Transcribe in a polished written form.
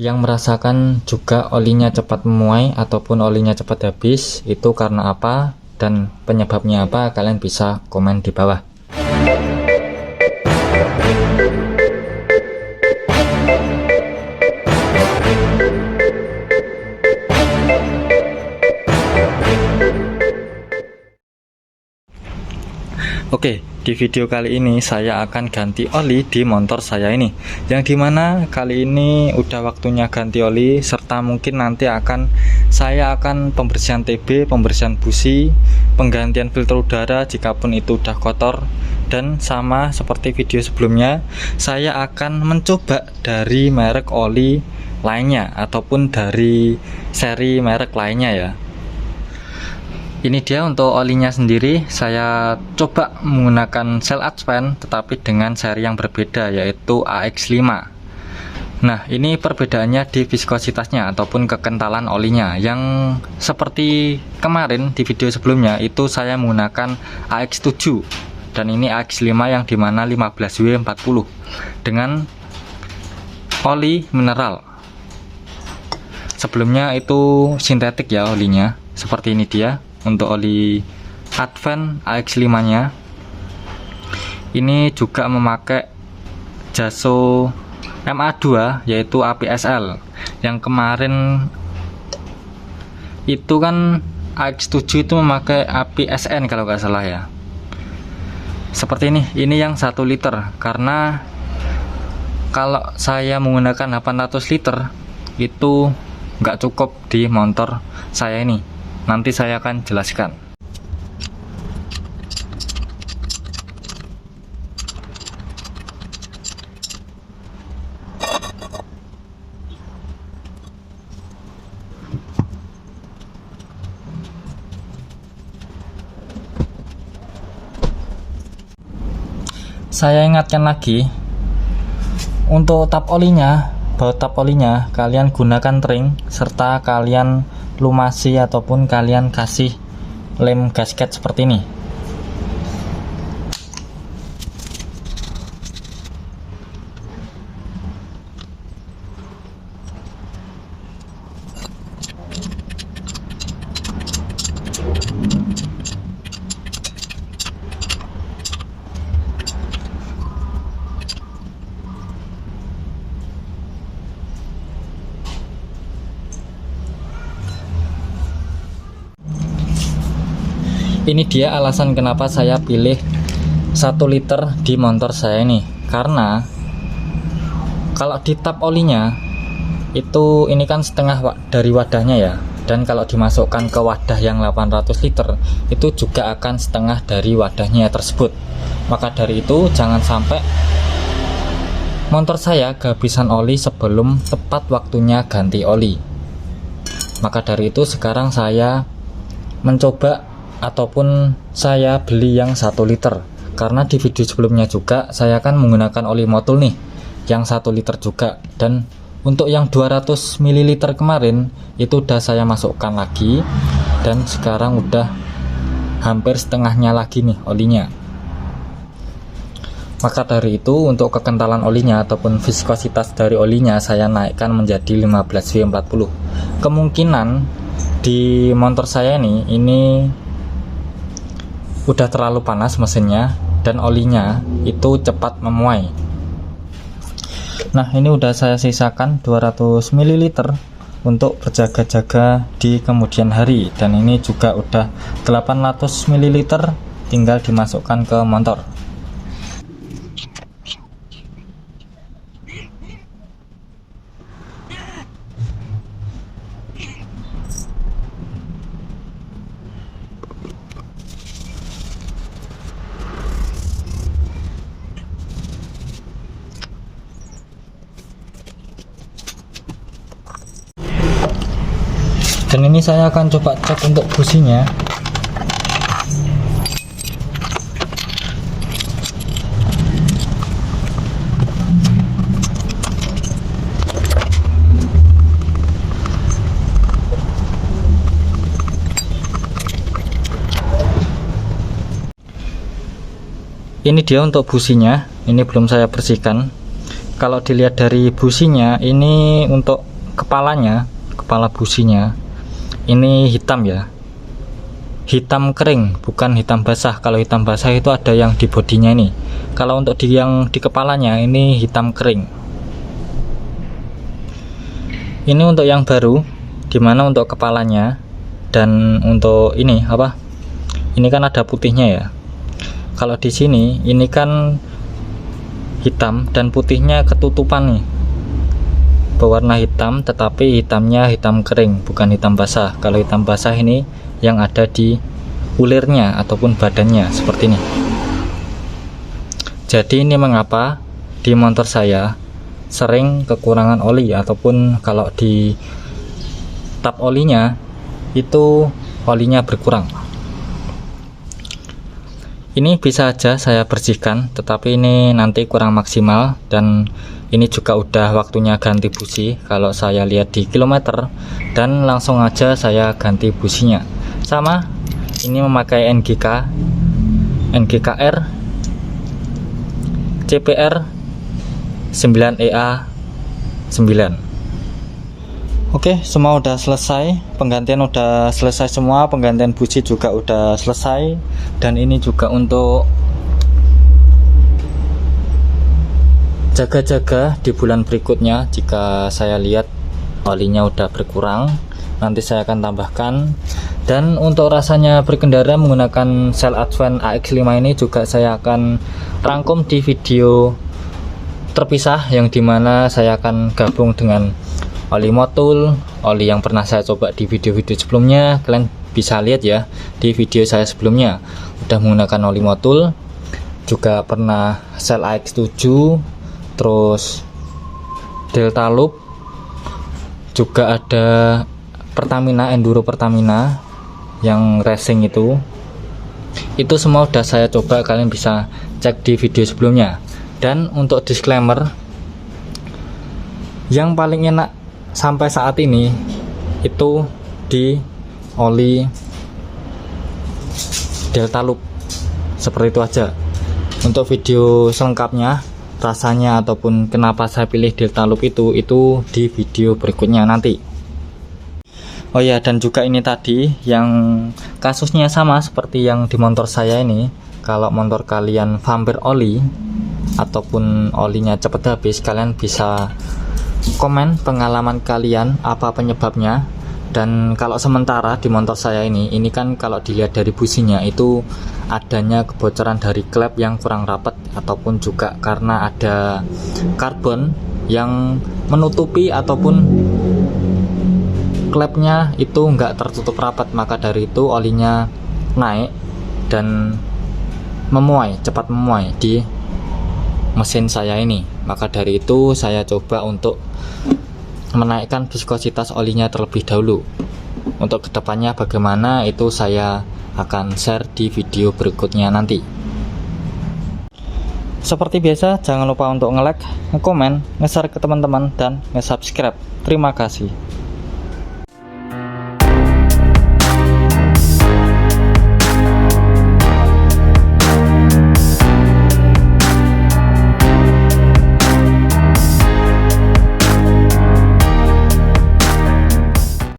Yang merasakan juga olinya cepat memuai ataupun olinya cepat habis, itu karena apa dan penyebabnya apa, kalian bisa komen di bawah. Oke, di video kali ini saya akan ganti oli di motor saya ini, yang dimana kali ini udah waktunya ganti oli, serta mungkin nanti saya akan pembersihan TB, pembersihan busi, penggantian filter udara jikapun itu udah kotor. Dan sama seperti video sebelumnya, saya akan mencoba dari merek oli lainnya ataupun dari seri merek lainnya ya. Ini dia untuk olinya sendiri, saya coba menggunakan Shell Advent tetapi dengan seri yang berbeda, yaitu AX5. Nah, ini perbedaannya di viskositasnya ataupun kekentalan olinya. Yang seperti kemarin di video sebelumnya itu saya menggunakan AX7 dan ini AX5 yang dimana 15W40 dengan oli mineral. Sebelumnya itu sintetik ya olinya, seperti ini dia. Untuk oli Advent AX5 nya ini juga memakai Jaso MA2 yaitu APSL. Yang kemarin itu kan AX7 itu memakai APSN kalau nggak salah ya. Seperti ini yang 1 liter, karena kalau saya menggunakan 800 liter itu nggak cukup di motor saya ini. Nanti saya akan jelaskan. Saya ingatkan lagi, untuk tap olinya, baut tap olinya kalian gunakan ring, serta kalian lumasi ataupun kalian kasih lem gasket seperti ini. Ini dia alasan kenapa saya pilih 1 liter di motor saya ini, karena kalau di tap olinya itu ini kan setengah dari wadahnya ya, dan kalau dimasukkan ke wadah yang 800 liter itu juga akan setengah dari wadahnya tersebut. Maka dari itu jangan sampai motor saya kehabisan oli sebelum tepat waktunya ganti oli. Maka dari itu sekarang saya mencoba ataupun saya beli yang 1 liter, karena di video sebelumnya juga saya kan menggunakan oli motul nih yang 1 liter juga, dan untuk yang 200 ml kemarin itu udah saya masukkan lagi, dan sekarang udah hampir setengahnya lagi nih olinya. Maka dari itu untuk kekentalan olinya ataupun viskositas dari olinya saya naikkan menjadi 15W40. Kemungkinan di motor saya ini udah terlalu panas mesinnya dan olinya itu cepat memuai. Nah, ini udah saya sisakan 200 ml untuk berjaga-jaga di kemudian hari, dan ini juga udah 800 ml tinggal dimasukkan ke motor. Dan ini saya akan coba cek untuk businya. Ini dia untuk businya, ini belum saya bersihkan. Kalau dilihat dari businya, ini untuk kepalanya, kepala businya ini hitam ya, hitam kering, bukan hitam basah. Kalau hitam basah itu ada yang di bodinya ini. Kalau untuk yang di kepalanya ini hitam kering. Ini untuk yang baru, dimana untuk kepalanya dan untuk ini apa? Ini kan ada putihnya ya. Kalau di sini ini kan hitam dan putihnya ketutupan nih, berwarna hitam, tetapi hitamnya hitam kering, bukan hitam basah. Kalau hitam basah ini yang ada di ulirnya ataupun badannya seperti ini. Jadi ini mengapa di motor saya sering kekurangan oli, ataupun kalau di tap olinya itu olinya berkurang. Ini bisa aja saya bersihkan, tetapi ini nanti kurang maksimal, dan ini juga udah waktunya ganti busi. Kalau saya lihat di kilometer, dan langsung aja saya ganti businya. Sama, ini memakai NGKR CPR 9EA 9. Oke, semua udah selesai, penggantian udah selesai semua, penggantian busi juga udah selesai, dan ini juga untuk jaga-jaga di bulan berikutnya. Jika saya lihat olinya udah berkurang, nanti saya akan tambahkan. Dan untuk rasanya berkendara menggunakan Shell Advance AX5 ini juga saya akan rangkum di video terpisah, yang dimana saya akan gabung dengan oli Motul, oli yang pernah saya coba di video-video sebelumnya. Kalian bisa lihat ya di video saya sebelumnya, udah menggunakan oli Motul, juga pernah Shell AX7, terus Delta Loop, juga ada Pertamina, Enduro Pertamina yang racing itu semua udah saya coba. Kalian bisa cek di video sebelumnya. Dan untuk disclaimer, yang paling enak sampai saat ini itu di oli Delta Loop, seperti itu aja. Untuk video selengkapnya, rasanya ataupun kenapa saya pilih Delta Loop itu di video berikutnya nanti. Oh ya, dan juga ini tadi yang kasusnya sama seperti yang di motor saya ini. Kalau motor kalian vampir oli ataupun olinya cepat habis, kalian bisa komen pengalaman kalian apa penyebabnya. Dan kalau sementara di motor saya ini kan kalau dilihat dari businya itu adanya kebocoran dari klep yang kurang rapat, ataupun juga karena ada karbon yang menutupi ataupun klepnya itu enggak tertutup rapat, maka dari itu olinya naik dan cepat memuai di mesin saya ini. Maka dari itu saya coba untuk menaikkan viskositas olinya terlebih dahulu. Untuk kedepannya bagaimana itu saya akan share di video berikutnya nanti. Seperti biasa, jangan lupa untuk nge-like, nge-komen, nge-share ke teman-teman, dan nge-subscribe. Terima kasih.